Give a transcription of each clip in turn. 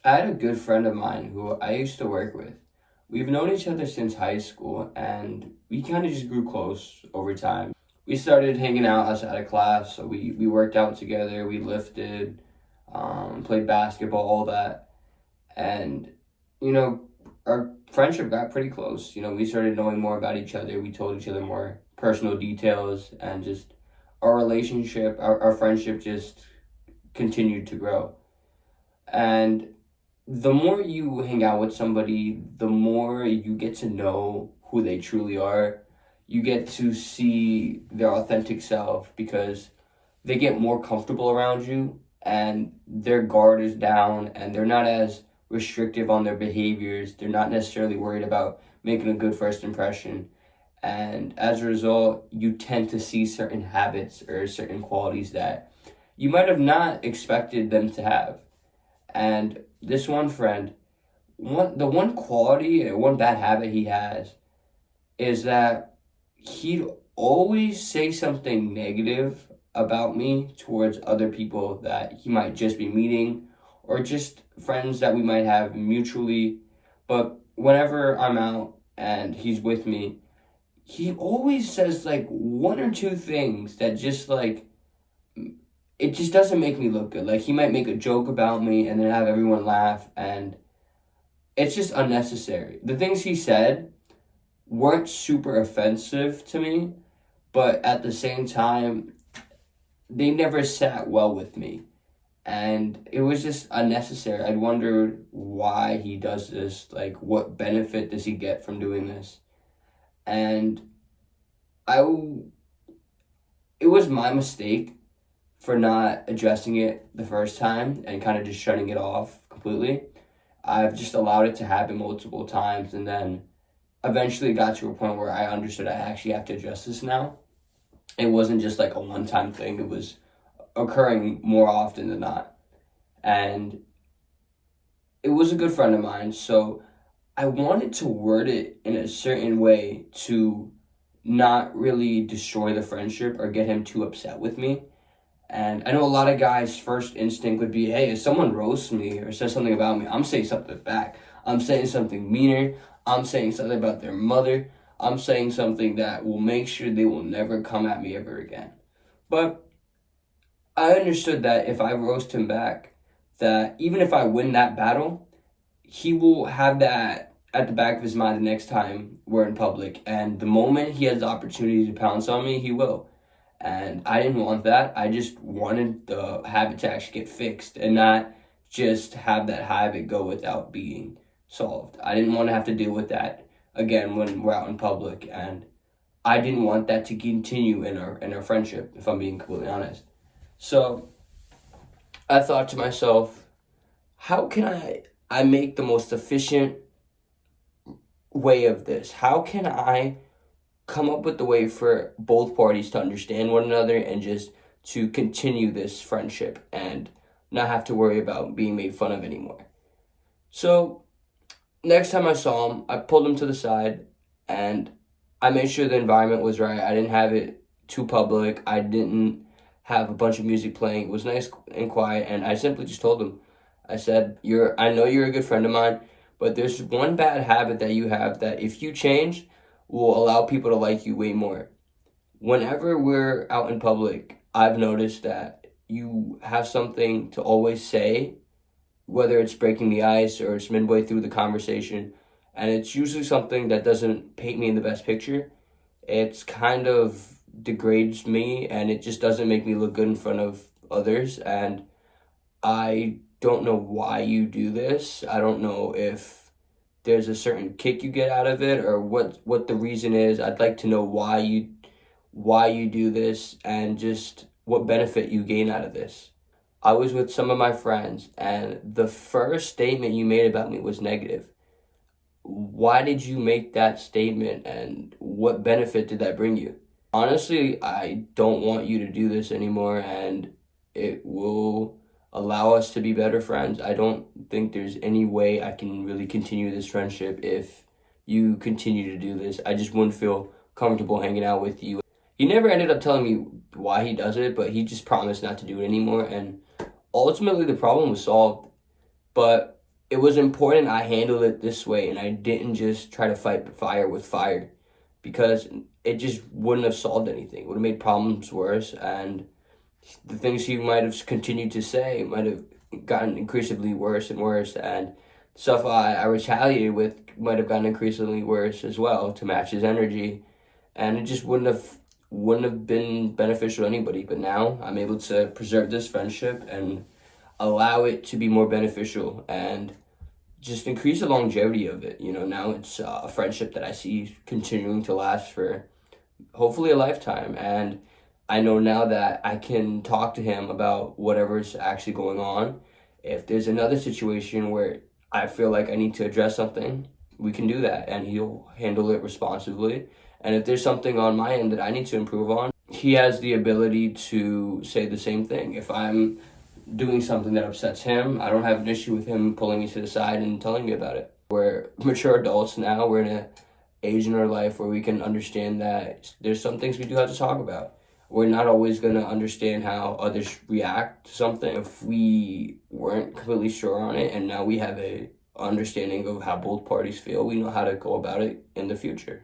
I had a good friend of mine who I used to work with. We've known each other since high school, and we kind of just grew close over time. We started hanging out outside of class, so we worked out together, we lifted, played basketball, all that. And, you know, our friendship got pretty close. We started knowing more about each other, we told each other more personal details, and just our relationship, our friendship just continued to grow. And the more you hang out with somebody, the more you get to know who they truly are. You get to see their authentic self because they get more comfortable around you and their guard is down and they're not as restrictive on their behaviors. They're not necessarily worried about making a good first impression. And as a result, you tend to see certain habits or certain qualities that you might have not expected them to have. And this one friend, the one quality or one bad habit he has is that he'd always say something negative about me towards other people that he might just be meeting or just friends that we might have mutually. But whenever I'm out and he's with me, he always says like one or two things that just like it just doesn't make me look good. Like he might make a joke about me and then have everyone laugh, and it's just unnecessary. The things he said weren't super offensive to me, but at the same time, they never sat well with me. And it was just unnecessary. I'd wondered why he does this. Like, what benefit does he get from doing this? And I, it was my mistake for not addressing it the first time and kind of just shutting it off completely. I've just allowed it to happen multiple times, and then eventually got to a point where I understood I actually have to address this now. It wasn't just like a one-time thing. It was occurring more often than not. And it was a good friend of mine, so I wanted to word it in a certain way to not really destroy the friendship or get him too upset with me. And I know a lot of guys' first instinct would be, hey, if someone roasts me or says something about me, I'm saying something back. I'm saying something meaner. I'm saying something about their mother. I'm saying something that will make sure they will never come at me ever again. But I understood that if I roast him back, that even if I win that battle, he will have that at the back of his mind the next time we're in public. And the moment he has the opportunity to pounce on me, he will. And I didn't want that. I just wanted the habit to actually get fixed and not just have that habit go without being solved. I didn't want to have to deal with that again when we're out in public, and I didn't want that to continue in our friendship, if I'm being completely honest. So I thought to myself, how can I make the most efficient way of this? How can I come up with the way for both parties to understand one another and just to continue this friendship and not have to worry about being made fun of anymore? So next time I saw him, I pulled him to the side and I made sure the environment was right. I didn't have it too public. I didn't have a bunch of music playing. It was nice and quiet, and I simply just told him, I said, I know you're a good friend of mine, but there's one bad habit that you have that if you change will allow people to like you way more. Whenever we're out in public, I've noticed that you have something to always say, whether it's breaking the ice or it's midway through the conversation, and it's usually something that doesn't paint me in the best picture. It's kind of degrades me, and it just doesn't make me look good in front of others, and I don't know why you do this. I don't know if there's a certain kick you get out of it or what the reason is. I'd like to know why you do this and just what benefit you gain out of this. I was with some of my friends, and the first statement you made about me was negative. Why did you make that statement, and what benefit did that bring you? Honestly, I don't want you to do this anymore, and it will allow us to be better friends. I don't think there's any way I can really continue this friendship if you continue to do this. I just wouldn't feel comfortable hanging out with you. He never ended up telling me why he does it, but he just promised not to do it anymore, and ultimately the problem was solved. But it was important I handled it this way and I didn't just try to fight fire with fire, because it just wouldn't have solved anything. It would have made problems worse, and the things he might have continued to say might have gotten increasingly worse and worse, and stuff I retaliated with might have gotten increasingly worse as well to match his energy, and it just wouldn't have been beneficial to anybody. But now I'm able to preserve this friendship and allow it to be more beneficial and just increase the longevity of it. Now it's a friendship that I see continuing to last for hopefully a lifetime. And I know now that I can talk to him about whatever's actually going on. If there's another situation where I feel like I need to address something, we can do that and he'll handle it responsibly. And if there's something on my end that I need to improve on, he has the ability to say the same thing. If I'm doing something that upsets him, I don't have an issue with him pulling me to the side and telling me about it. We're mature adults now. We're in an age in our life where we can understand that there's some things we do have to talk about. We're not always going to understand how others react to something. If we weren't completely sure on it and now we have a understanding of how both parties feel, we know how to go about it in the future.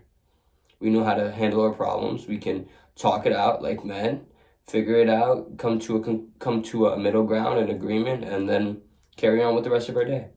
We know how to handle our problems. We can talk it out like men, figure it out, come to a middle ground, an agreement, and then carry on with the rest of our day.